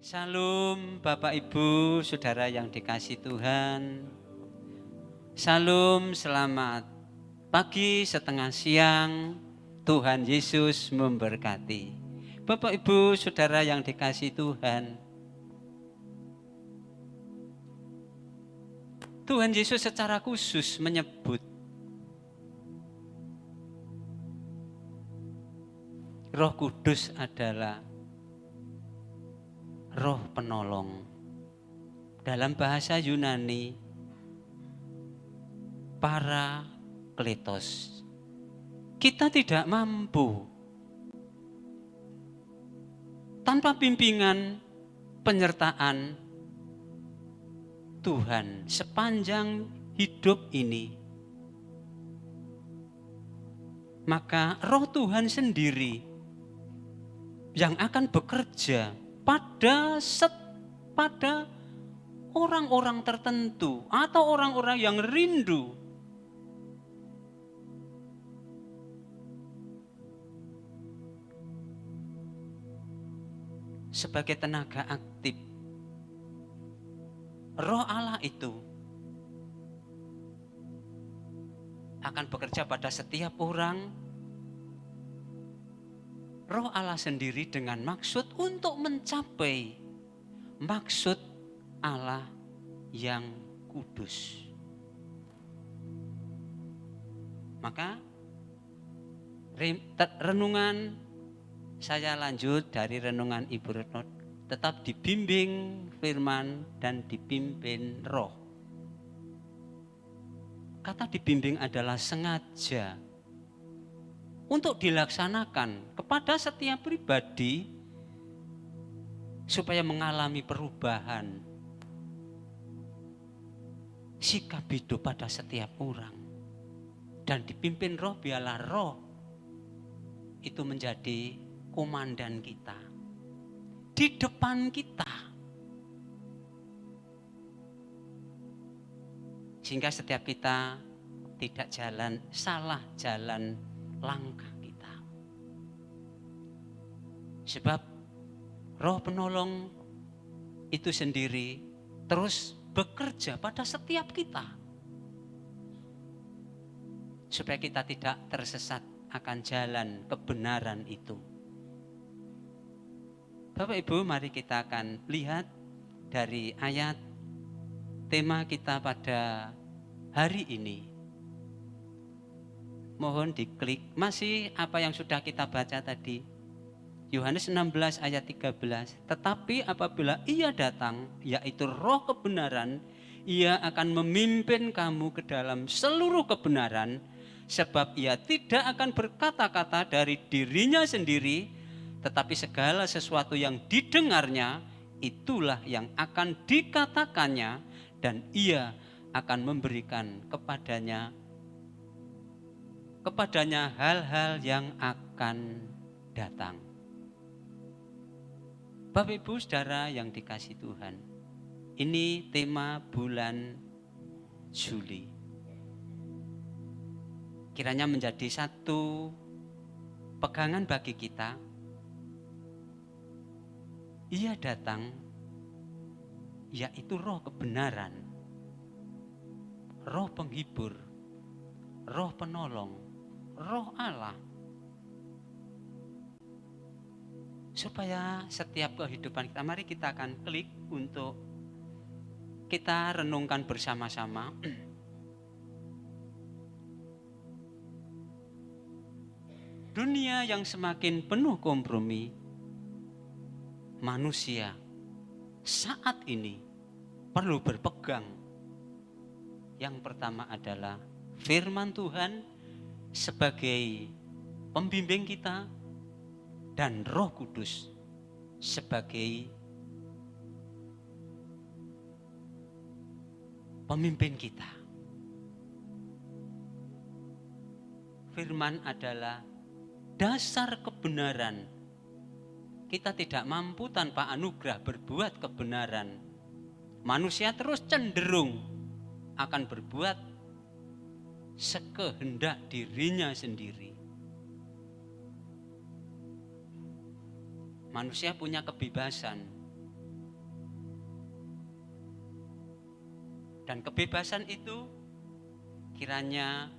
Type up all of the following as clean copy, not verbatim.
Salam Bapak Ibu, Saudara yang dikasihi Tuhan. Salam, selamat pagi, setengah siang. Tuhan Yesus memberkati. Bapak Ibu, Saudara yang dikasihi Tuhan. Tuhan Yesus secara khusus menyebut Roh Kudus adalah Roh penolong. Dalam bahasa Yunani, Parakletos. Kita tidak mampu tanpa bimbingan penyertaan Tuhan sepanjang hidup ini. Maka Roh Tuhan sendiri yang akan bekerja pada orang-orang tertentu atau orang-orang yang rindu sebagai tenaga aktif. Roh Allah itu akan bekerja pada setiap orang. Roh Allah sendiri dengan maksud untuk mencapai maksud Allah yang kudus. Maka renungan saya lanjut dari renungan Ibu Retno, tetap dibimbing firman dan dipimpin Roh. Kata dibimbing adalah sengaja untuk dilaksanakan kepada setiap pribadi supaya mengalami perubahan sikap hidup pada setiap orang. Dan dipimpin Roh, biarlah Roh itu menjadi komandan kita, di depan kita, sehingga setiap kita tidak salah jalan langkah kita. Sebab Roh penolong itu sendiri terus bekerja pada setiap kita, supaya kita tidak tersesat akan jalan kebenaran itu. Bapak Ibu, mari kita akan lihat dari ayat tema kita pada hari ini. Mohon diklik, masih apa yang sudah kita baca tadi. Yohanes 16 ayat 13. Tetapi apabila Ia datang, yaitu Roh kebenaran, Ia akan memimpin kamu ke dalam seluruh kebenaran, sebab Ia tidak akan berkata-kata dari dirinya sendiri, tetapi segala sesuatu yang didengarnya, itulah yang akan dikatakannya, dan Ia akan memberikan kepadanya hal-hal yang akan datang. Bapak Ibu Saudara yang dikasihi Tuhan, ini tema bulan Juli. Kiranya menjadi satu pegangan bagi kita. Ia datang, yaitu Roh kebenaran, Roh penghibur, Roh penolong, Roh Allah, supaya setiap kehidupan kita, mari kita akan klik untuk kita renungkan bersama-sama. Dunia yang semakin penuh kompromi, manusia saat ini perlu berpegang. Yang pertama adalah firman Tuhan sebagai pembimbing kita, dan Roh Kudus sebagai pemimpin kita. Firman adalah dasar kebenaran. Kita tidak mampu tanpa anugerah berbuat kebenaran. Manusia terus cenderung akan berbuat sekehendak dirinya sendiri. Manusia punya kebebasan Dan kebebasan itu kiranya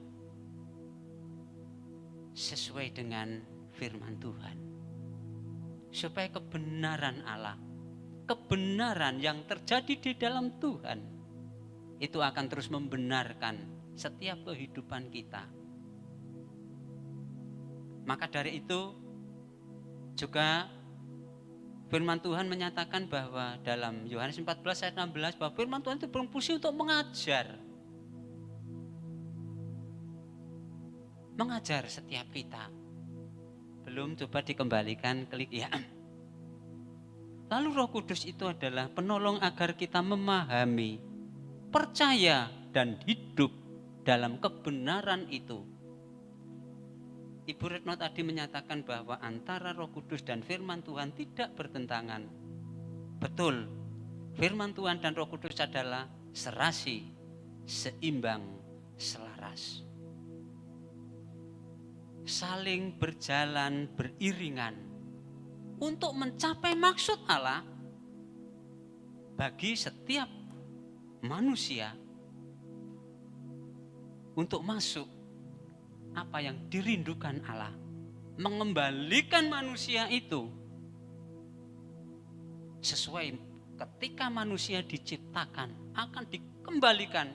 sesuai dengan firman Tuhan. Supaya kebenaran Allah, kebenaran yang terjadi di dalam Tuhan, itu akan terus membenarkan setiap kehidupan kita. Maka dari itu juga firman Tuhan menyatakan bahwa dalam Yohanes 14 ayat 16 bahwa firman Tuhan itu berfungsi untuk mengajar setiap kita. Belum, coba dikembalikan, klik ya. Lalu Roh Kudus itu adalah penolong agar kita memahami, percaya dan hidup dalam kebenaran itu. Ibu Retno tadi menyatakan bahwa antara Roh Kudus dan firman Tuhan tidak bertentangan. Betul, firman Tuhan dan Roh Kudus adalah serasi, seimbang, selaras. Saling berjalan beriringan untuk mencapai maksud Allah bagi setiap manusia untuk masuk apa yang dirindukan Allah, mengembalikan manusia itu sesuai ketika manusia diciptakan akan dikembalikan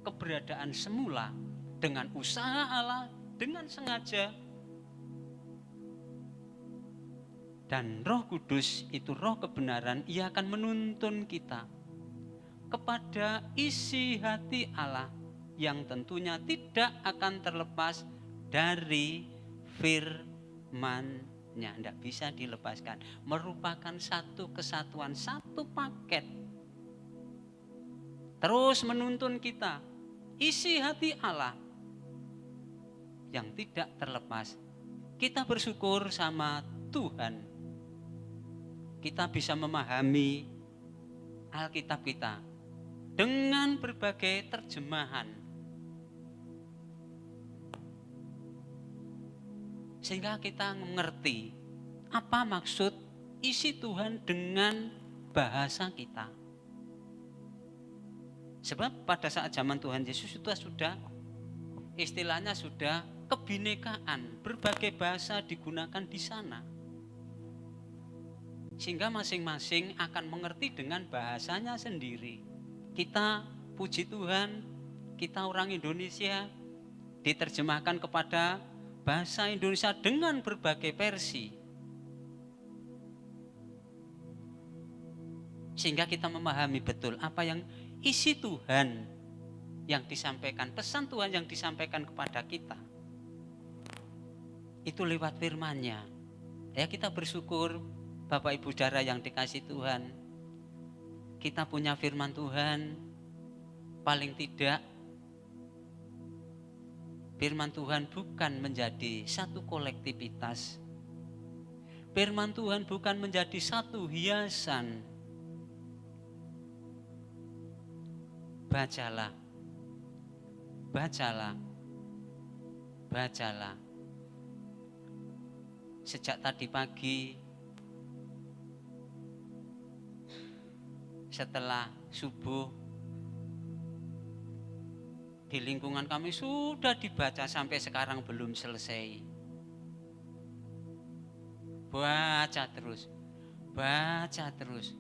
keberadaan semula dengan usaha Allah, dengan sengaja. Dan Roh Kudus itu roh kebenaran, ia akan menuntun kita kepada isi hati Allah yang tentunya tidak akan terlepas dari firman-Nya. Tidak bisa dilepaskan, merupakan satu kesatuan, satu paket. Terus menuntun kita isi hati Allah yang tidak terlepas. Kita bersyukur sama Tuhan, kita bisa memahami Alkitab kita dengan berbagai terjemahan, sehingga kita mengerti apa maksud isi Tuhan dengan bahasa kita. Sebab pada saat zaman Tuhan Yesus itu sudah istilahnya sudah kebinekaan, berbagai bahasa digunakan di sana. Sehingga masing-masing akan mengerti dengan bahasanya sendiri. Kita, puji Tuhan, kita orang Indonesia diterjemahkan kepada bahasa Indonesia dengan berbagai versi. Sehingga kita memahami betul apa yang isi Tuhan yang disampaikan, pesan Tuhan yang disampaikan kepada kita. Itu lewat firman-Nya. Ya, kita bersyukur Bapak Ibu Saudara yang dikasih Tuhan, kita punya firman Tuhan. Paling tidak firman Tuhan bukan menjadi satu kolektivitas. Firman Tuhan bukan menjadi satu hiasan. Bacalah, bacalah, bacalah. Sejak tadi pagi, setelah subuh, di lingkungan kami sudah dibaca sampai sekarang belum selesai. Baca terus,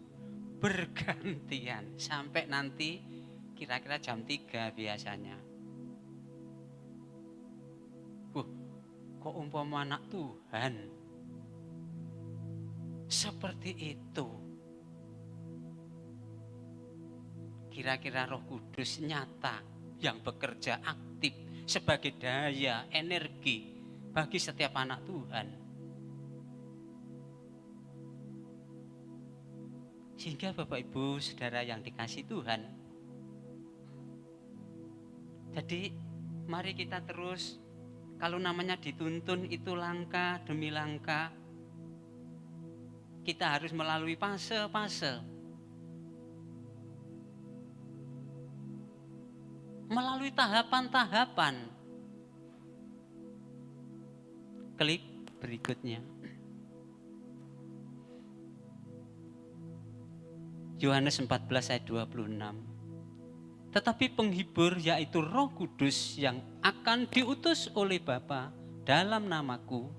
bergantian sampai nanti kira-kira jam 3 biasanya. Kok umpama anak Tuhan seperti itu? Kira-kira Roh Kudus nyata yang bekerja aktif sebagai daya energi bagi setiap anak Tuhan. Sehingga Bapak Ibu Saudara yang dikasih Tuhan, jadi mari kita terus, kalau namanya dituntun itu langkah demi langkah, kita harus melalui fase-fase. Melalui tahapan-tahapan. Klik berikutnya. Yohanes 14 ayat 26. Tetapi penghibur yaitu Roh Kudus yang akan diutus oleh Bapa dalam namaku,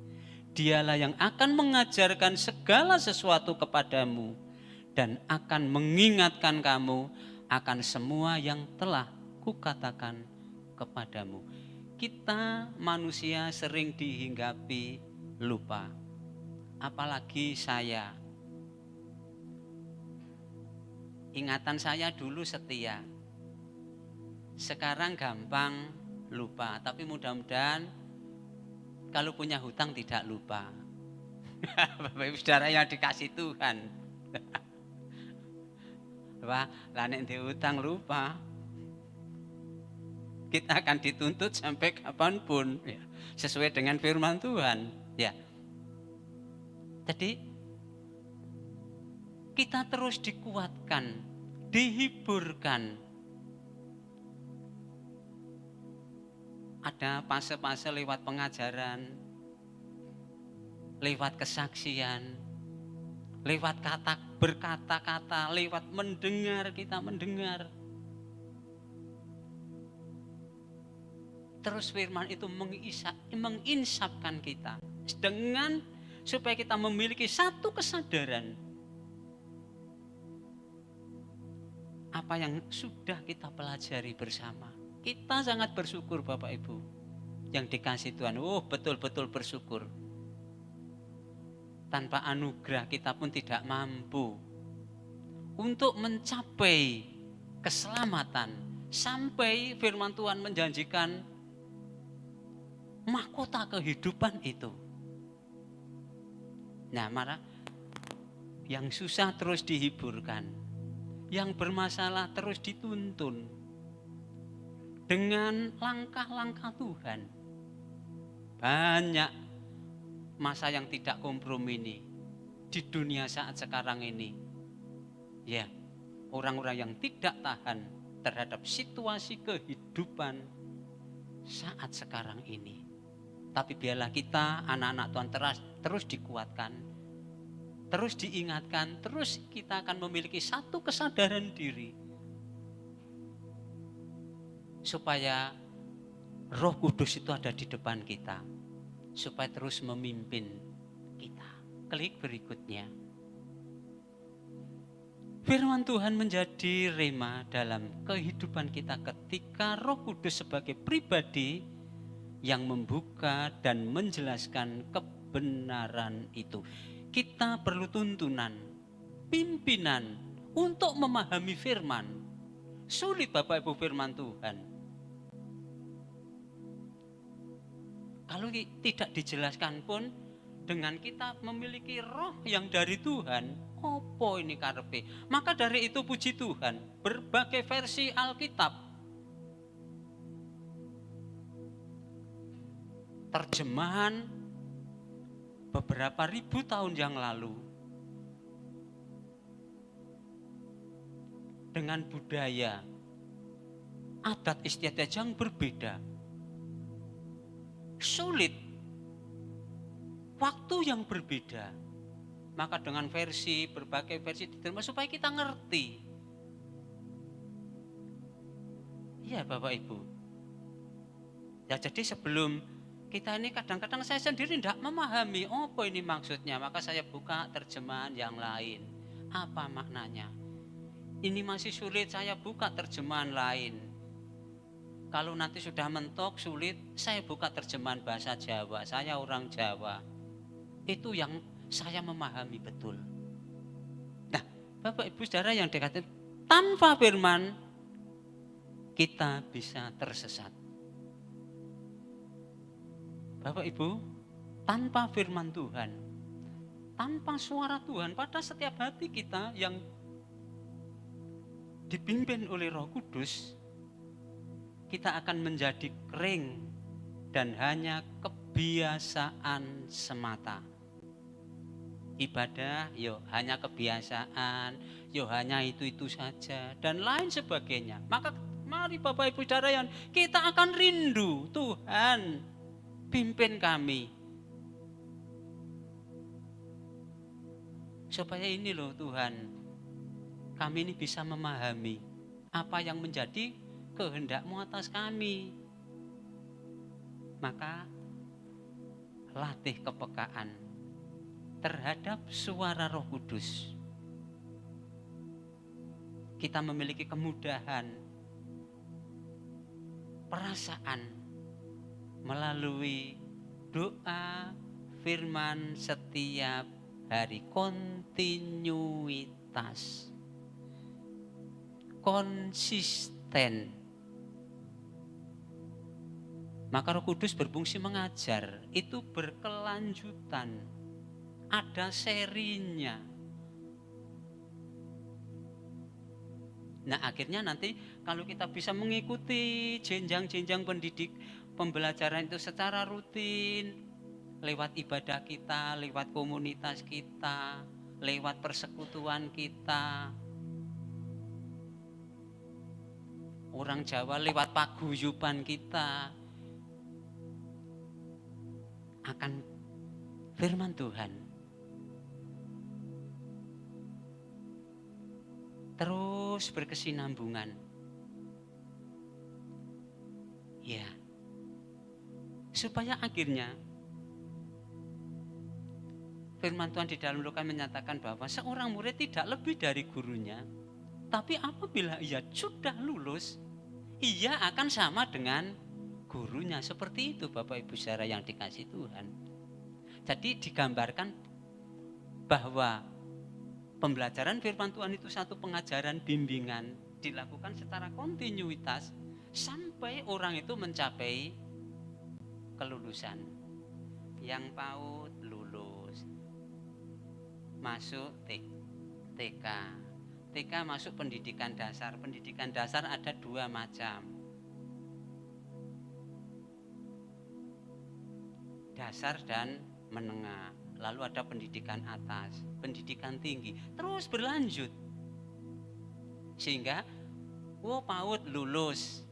dialah yang akan mengajarkan segala sesuatu kepadamu dan akan mengingatkan kamu akan semua yang telah kukatakan kepadamu. Kita manusia sering dihinggapi lupa. Apalagi saya. Ingatan saya dulu setia. Sekarang gampang lupa, tapi mudah-mudahan kalau punya hutang tidak lupa. Bapak Ibu Saudara yang dikasih Tuhan. Wah, lah nek diutang lupa, kita akan dituntut sampai kapanpun, ya, sesuai dengan firman Tuhan. Ya, jadi kita terus dikuatkan, dihiburkan. Ada fase-fase lewat pengajaran, lewat kesaksian, lewat berkata-kata, lewat mendengar, kita mendengar. Terus firman itu menginsapkan kita dengan supaya kita memiliki satu kesadaran apa yang sudah kita pelajari bersama. Kita sangat bersyukur Bapak Ibu yang dikasih Tuhan. Oh, betul-betul bersyukur. Tanpa anugerah kita pun tidak mampu untuk mencapai keselamatan sampai firman Tuhan menjanjikan mahkota kehidupan itu. Nah, marah yang susah terus dihiburkan, yang bermasalah terus dituntun dengan langkah-langkah Tuhan. Banyak masa yang tidak kompromi ini di dunia saat sekarang ini. Ya, orang-orang yang tidak tahan terhadap situasi kehidupan saat sekarang ini. Tapi biarlah kita anak-anak Tuhan terus dikuatkan, terus diingatkan, terus kita akan memiliki satu kesadaran diri supaya Roh Kudus itu ada di depan kita, supaya terus memimpin kita. Klik berikutnya. Firman Tuhan menjadi rema dalam kehidupan kita ketika Roh Kudus sebagai pribadi yang membuka dan menjelaskan kebenaran itu. Kita perlu tuntunan, pimpinan untuk memahami firman. Sulit Bapak Ibu firman Tuhan. Kalau tidak dijelaskan pun, dengan kita memiliki roh yang dari Tuhan, opo ini karepe. Maka dari itu puji Tuhan, berbagai versi Alkitab, terjemahan beberapa ribu tahun yang lalu, dengan budaya, adat istiadat yang berbeda, sulit, waktu yang berbeda, maka dengan berbagai versi diterima supaya kita ngerti. Iya Bapak Ibu. Ya, jadi sebelum kita ini kadang-kadang saya sendiri tidak memahami apa ini maksudnya, maka saya buka terjemahan yang lain. Apa maknanya? Ini masih sulit, saya buka terjemahan lain. Kalau nanti sudah mentok sulit, saya buka terjemahan bahasa Jawa. Saya orang Jawa. Itu yang saya memahami betul. Nah, Bapak Ibu Saudara yang dikatakan, tanpa firman kita bisa tersesat. Bapak Ibu, tanpa firman Tuhan, tanpa suara Tuhan pada setiap hati kita yang dipimpin oleh Roh Kudus, kita akan menjadi kering dan hanya kebiasaan semata. Ibadah, hanya kebiasaan, hanya itu saja, dan lain sebagainya. Maka mari Bapak Ibu Saudara yang kita akan rindu Tuhan, pimpin kami. Supaya ini loh Tuhan, kami ini bisa memahami apa yang menjadi kehendak-Mu atas kami. Maka latih kepekaan terhadap suara Roh Kudus. Kita memiliki kemudahan perasaan melalui doa, firman setiap hari, kontinuitas, konsisten. Maka Roh Kudus berfungsi mengajar, itu berkelanjutan, ada serinya. Nah akhirnya nanti kalau kita bisa mengikuti jenjang-jenjang pembelajaran itu secara rutin, lewat ibadah kita, lewat komunitas kita, lewat persekutuan kita. Orang Jawa lewat paguyuban kita, akan firman Tuhan terus berkesinambungan. Ya. Supaya akhirnya firman Tuhan di dalam Lukas menyatakan bahwa seorang murid tidak lebih dari gurunya, tapi apabila ia sudah lulus, ia akan sama dengan gurunya. Seperti itu Bapak Ibu saudara yang dikasihi Tuhan. Jadi digambarkan bahwa pembelajaran firman Tuhan itu satu pengajaran bimbingan dilakukan secara kontinuitas sampai orang itu mencapai kelulusan. Yang PAUD lulus, masuk TK. TK masuk pendidikan dasar. Pendidikan dasar ada 2 macam. Dasar dan menengah. Lalu ada pendidikan atas, pendidikan tinggi, terus berlanjut. Sehingga PAUD lulus,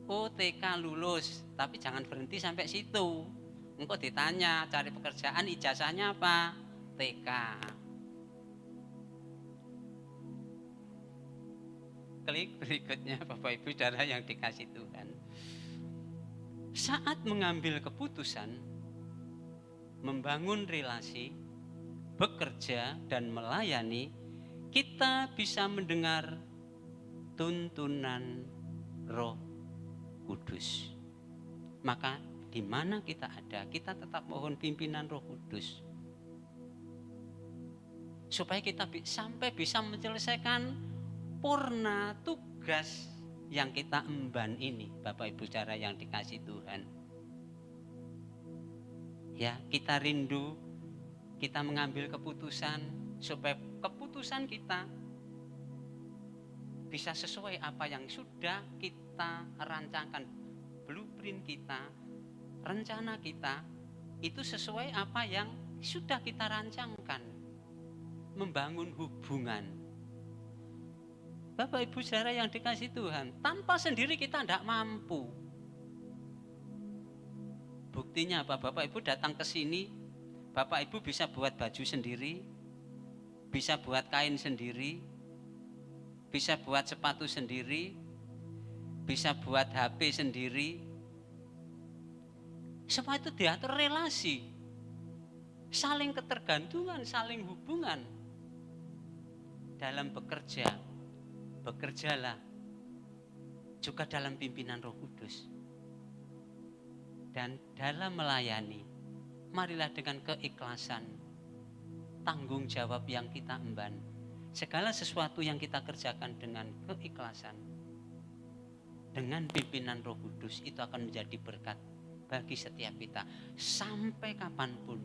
TK lulus, tapi jangan berhenti sampai situ. Engkau ditanya cari pekerjaan, ijazahnya apa? TK. Klik berikutnya Bapak Ibu saudara yang dikasihi Tuhan. Saat mengambil keputusan, membangun relasi, bekerja dan melayani, kita bisa mendengar tuntunan Roh Kudus. Maka di mana kita ada, kita tetap mohon pimpinan Roh Kudus. Supaya kita sampai bisa menyelesaikan purna tugas yang kita emban ini, Bapak Ibu saudara yang dikasihi Tuhan. Ya, kita rindu, kita mengambil keputusan supaya keputusan kita bisa sesuai apa yang sudah kita rancangkan, blueprint kita, rencana kita, itu sesuai apa yang sudah kita rancangkan, membangun hubungan. Bapak Ibu saudara yang dikasihi Tuhan, tanpa sendiri kita tidak mampu. Buktinya apa? Bapak Ibu datang ke sini, Bapak Ibu bisa buat baju sendiri, bisa buat kain sendiri, bisa buat sepatu sendiri, bisa buat HP sendiri. Semua itu diatur relasi, saling ketergantungan, saling hubungan. Dalam bekerja, bekerjalah juga dalam pimpinan Roh Kudus. Dan dalam melayani, marilah dengan keikhlasan, tanggung jawab yang kita emban, segala sesuatu yang kita kerjakan dengan keikhlasan, dengan pimpinan Roh Kudus, itu akan menjadi berkat bagi setiap kita. Sampai kapanpun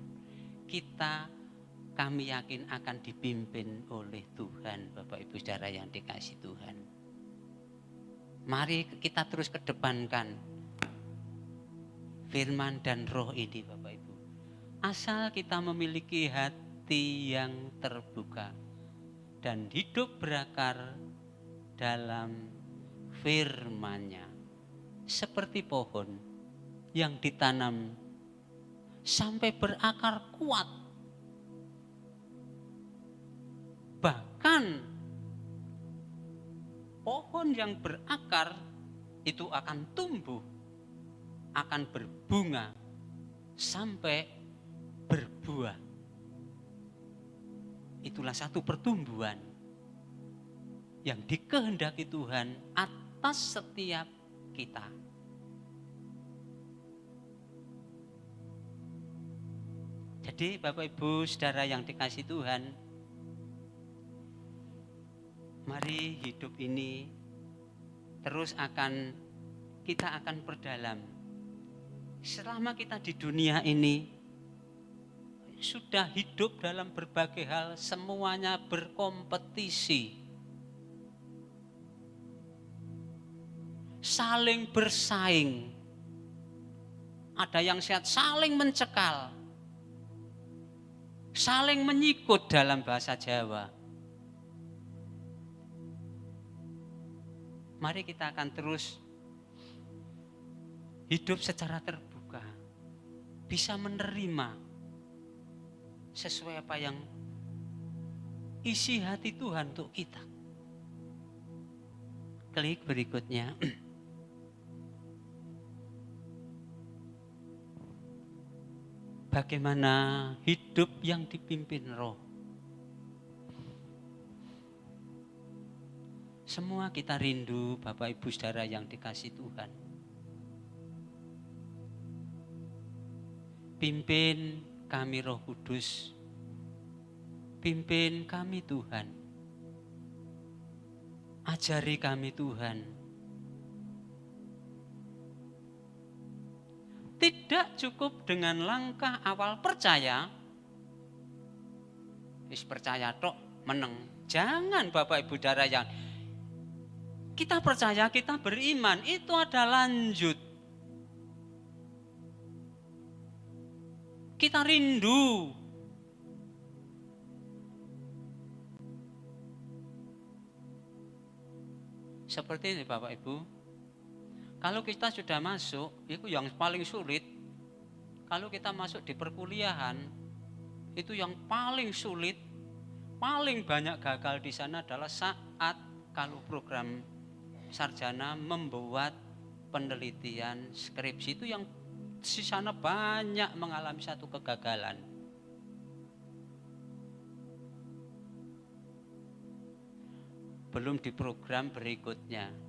kami yakin akan dipimpin oleh Tuhan, Bapak Ibu saudara yang dikasihi Tuhan. Mari kita terus kedepankan firman dan roh ini, Bapak Ibu. Asal kita memiliki hati yang terbuka dan hidup berakar dalam firman-Nya, seperti pohon yang ditanam sampai berakar kuat. Bahkan pohon yang berakar itu akan tumbuh, akan berbunga, sampai berbuah. Itulah satu pertumbuhan yang dikehendaki Tuhan atas setiap kita. Jadi Bapak Ibu Saudara yang dikasihi Tuhan, mari hidup ini terus kita akan perdalam. Selama kita di dunia ini sudah hidup dalam berbagai hal, semuanya berkompetisi, saling bersaing. Ada yang sehat saling mencekal, saling menyikut dalam bahasa Jawa. Mari kita akan terus hidup secara terbuka, bisa menerima sesuai apa yang isi hati Tuhan untuk kita. Klik berikutnya. Bagaimana hidup yang dipimpin Roh. Semua kita rindu Bapak Ibu Saudara yang dikasihi Tuhan. Pimpin kami Roh Kudus, pimpin kami Tuhan, ajari kami Tuhan. Tidak cukup dengan langkah awal percaya, percaya tok meneng. Jangan Bapak Ibu Saudara yang kita percaya, kita beriman, itu ada lanjut. Kita rindu. Seperti ini Bapak Ibu. Kalau kita sudah masuk, itu yang paling sulit. Kalau kita masuk di perkuliahan, itu yang paling sulit, paling banyak gagal di sana adalah saat kalau program sarjana membuat penelitian skripsi, itu yang di sana banyak mengalami satu kegagalan. Belum di program berikutnya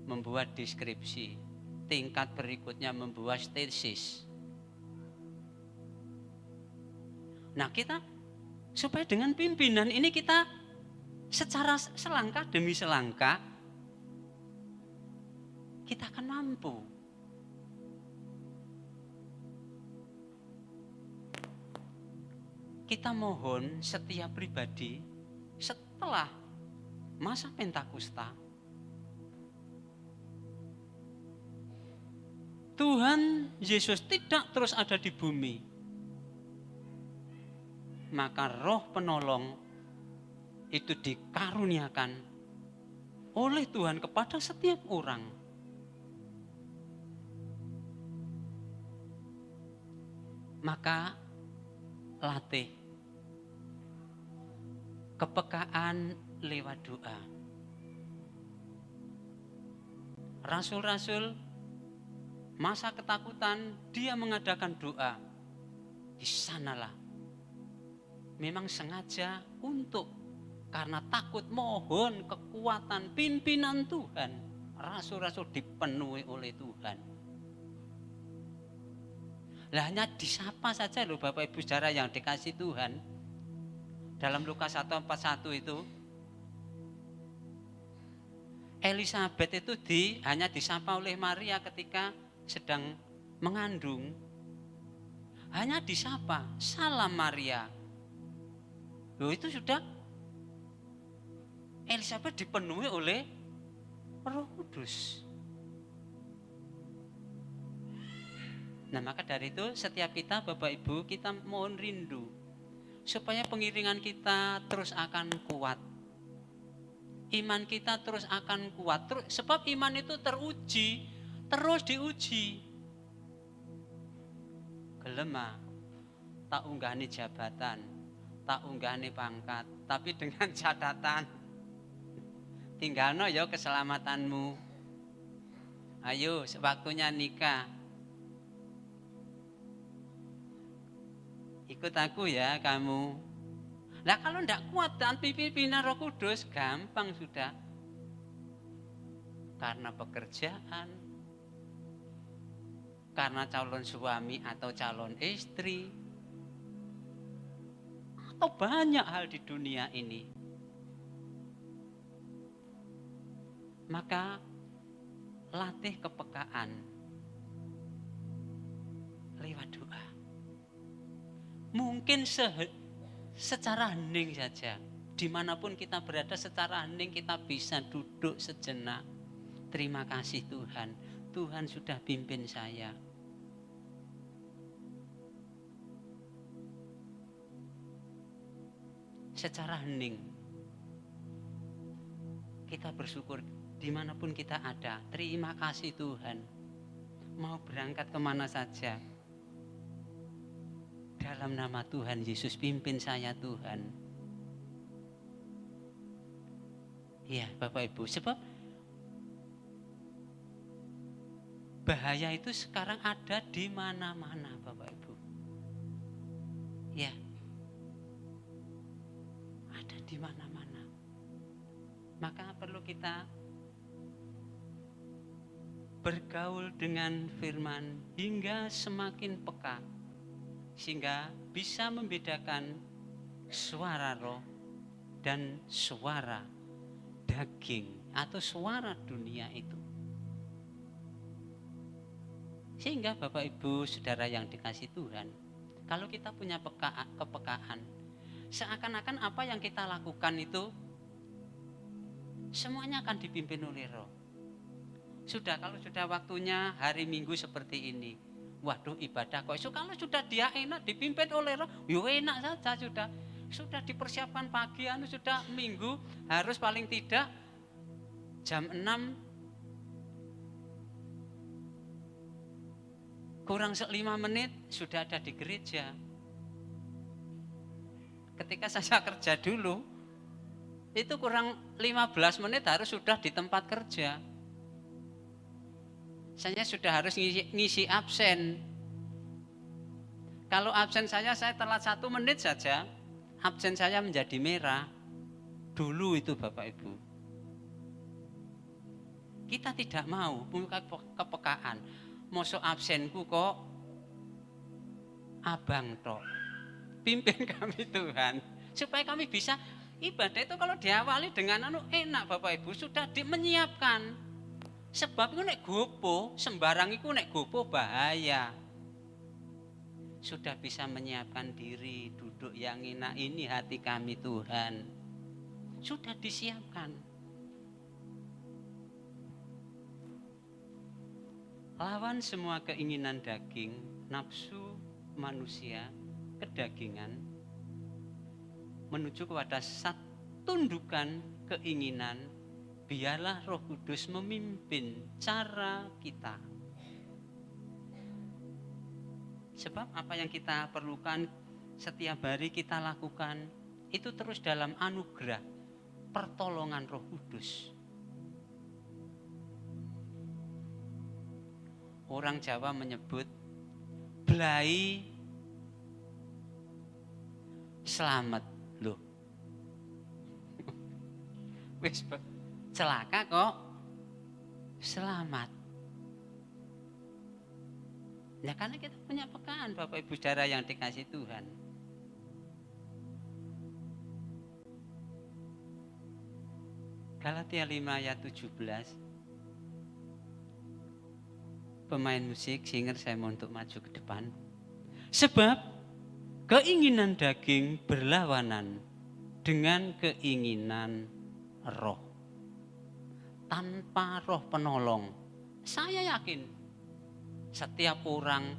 membuat deskripsi, tingkat berikutnya membuat tesis. Nah, kita supaya dengan pimpinan ini kita secara selangkah demi selangkah kita akan mampu. Kita mohon setiap pribadi setelah masa Pentakosta, Tuhan Yesus tidak terus ada di bumi, maka Roh Penolong itu dikaruniakan oleh Tuhan kepada setiap orang. Maka latih kepekaan lewat doa. Rasul-rasul masa ketakutan dia mengadakan doa. Di sanalah memang sengaja untuk karena takut mohon kekuatan pimpinan Tuhan. Rasul-rasul dipenuhi oleh Tuhan. Lah hanya disapa saja loh Bapak Ibu Saudara yang dikasihi Tuhan. Dalam Lukas 1:41 itu Elisabeth itu hanya disapa oleh Maria ketika sedang mengandung. Hanya disapa, salam Maria. Loh itu sudah Elisabeth dipenuhi oleh Roh Kudus. Nah maka dari itu setiap kita Bapak Ibu kita mohon rindu supaya pengiringan kita terus akan kuat. Iman kita terus akan kuat. Sebab iman itu teruji, terus diuji. Gelema, tak unggahani jabatan, tak unggahani pangkat, tapi dengan catatan tinggalno ya keselamatanmu. Ayo, waktunya nikah. Ikut aku ya kamu. Nah kalau tidak kuat tanpa pimpinan Roh Kudus, gampang sudah. Karena pekerjaan, karena calon suami atau calon istri, atau banyak hal di dunia ini. Maka latih kepekaan lewat doa. Mungkin secara hening saja, dimanapun kita berada secara hening kita bisa duduk sejenak. Terima kasih Tuhan, Tuhan sudah pimpin saya. Secara hening kita bersyukur dimanapun kita ada. Terima kasih Tuhan. Mau berangkat kemana saja, dalam nama Tuhan Yesus pimpin saya Tuhan. Ya Bapak Ibu, sebab bahaya itu sekarang ada di mana-mana Bapak Ibu. Ya, ada di mana-mana. Maka perlu kita bergaul dengan firman hingga semakin peka, sehingga bisa membedakan suara roh dan suara daging atau suara dunia itu. Sehingga Bapak Ibu Saudara yang dikasihi Tuhan, kalau kita punya kepekaan, seakan-akan apa yang kita lakukan itu semuanya akan dipimpin oleh roh. Kalau sudah waktunya hari Minggu seperti ini, waduh ibadah kok. Kalau sudah dia enak dipimpin oleh roh, yo enak saja sudah. Sudah dipersiapkan pagi, sudah Minggu harus paling tidak jam 6 kurang 5 menit sudah ada di gereja. Ketika saya kerja dulu, itu kurang 15 menit harus sudah di tempat kerja. Saya sudah harus ngisi absen. Kalau absen saya telat 1 menit saja, absen saya menjadi merah. Dulu itu Bapak Ibu. Kita tidak mau punya kepekaan. Mosok absenku kok abang tok. Pimpin kami Tuhan, supaya kami bisa ibadah itu kalau diawali dengan enak Bapak Ibu, sudah menyiapkan. Sebab itu nek gopo, sembarang itu nek gopo bahaya. Sudah bisa menyiapkan diri, duduk yang enak, ini hati kami Tuhan. Sudah disiapkan. Lawan semua keinginan daging, nafsu manusia, kedagingan, menuju kepada tundukan keinginan. Biarlah Roh Kudus memimpin cara kita. Sebab apa yang kita perlukan setiap hari kita lakukan itu terus dalam anugerah pertolongan Roh Kudus. Orang Jawa menyebut belai selamat loh. Wis celaka kok selamat. Ya karena kita punya pekaan Bapak Ibu Saudara yang dikasih Tuhan. Galatia 5 ayat 17. Pemain musik singer saya mau untuk maju ke depan. Sebab keinginan daging berlawanan dengan keinginan roh. Tanpa roh penolong, saya yakin setiap orang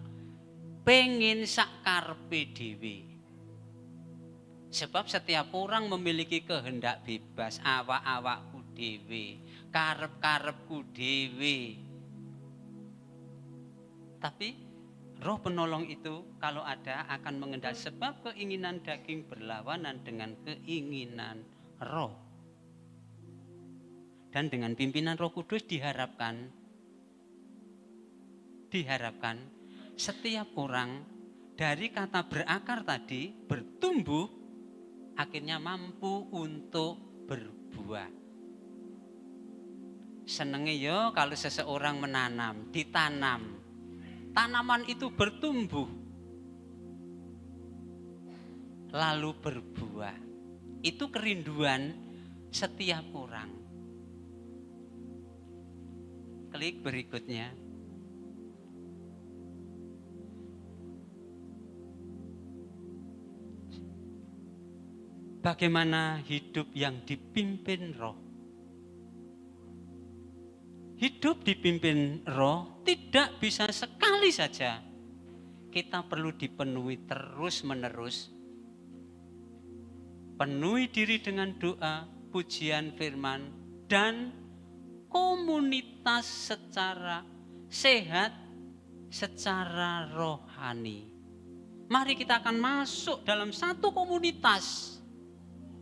pengen sakarpe dhewe. Sebab setiap orang memiliki kehendak bebas, awak-awakku dhewe, karep-karepku dhewe. Tapi roh penolong itu kalau ada akan mengendal, sebab keinginan daging berlawanan dengan keinginan roh. Dan dengan pimpinan Roh Kudus diharapkan diharapkan setiap orang dari kata berakar tadi bertumbuh, akhirnya mampu untuk berbuah. Senengnya yo kalau seseorang menanam, ditanam, tanaman itu bertumbuh, lalu berbuah. Itu kerinduan setiap orang. Klik berikutnya. Bagaimana hidup yang dipimpin roh? Hidup dipimpin roh tidak bisa sekali saja. Kita perlu dipenuhi terus-menerus. Penuhi diri dengan doa, pujian firman, dan komunitas secara sehat, secara rohani. Mari kita akan masuk dalam satu komunitas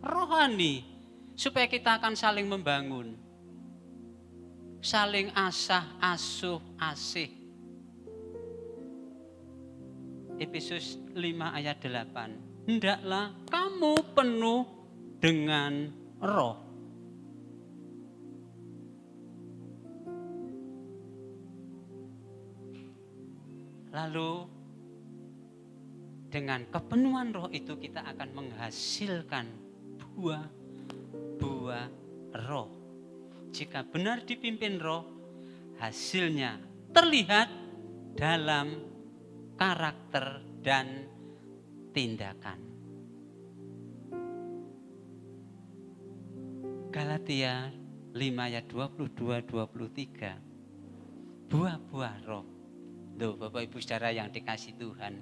rohani supaya kita akan saling membangun, saling asah, asuh, asih. Efesus 5 ayat 8. Hendaklah kamu penuh dengan roh. Lalu dengan kepenuhan roh itu kita akan menghasilkan buah roh. Jika benar dipimpin roh, hasilnya terlihat dalam karakter dan tindakan. Galatia 5 ayat 22-23. Buah-buah roh. Loh, Bapak Ibu Saudara yang dikasih Tuhan.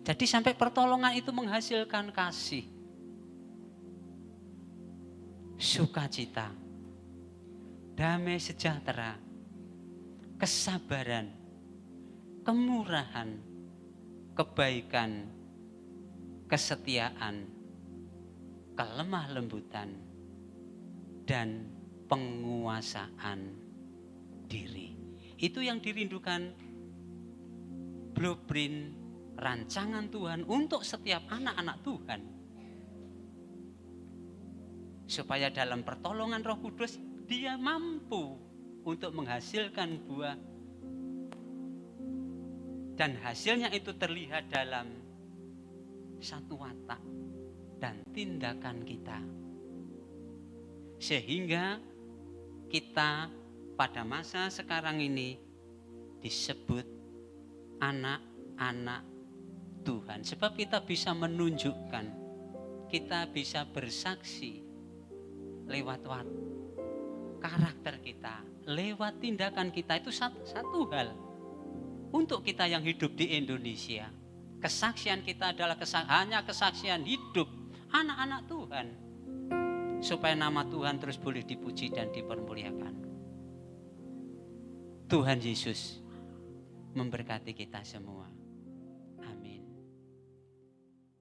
Jadi sampai pertolongan itu menghasilkan kasih, sukacita, damai sejahtera, kesabaran, kemurahan, kebaikan, kesetiaan, kelemah lembutan, dan penguasaan diri. Itu yang dirindukan blueprint rancangan Tuhan untuk setiap anak-anak Tuhan. Supaya dalam pertolongan Roh Kudus dia mampu untuk menghasilkan buah. Dan hasilnya itu terlihat dalam satu watak dan tindakan kita. Sehingga kita pada masa sekarang ini disebut anak-anak Tuhan. Sebab kita bisa menunjukkan, kita bisa bersaksi lewat karakter kita, lewat tindakan kita. Itu satu hal. Untuk kita yang hidup di Indonesia, kesaksian kita adalah hanya kesaksian hidup anak-anak Tuhan. Supaya nama Tuhan terus boleh dipuji dan dipermuliakan. Tuhan Yesus memberkati kita semua.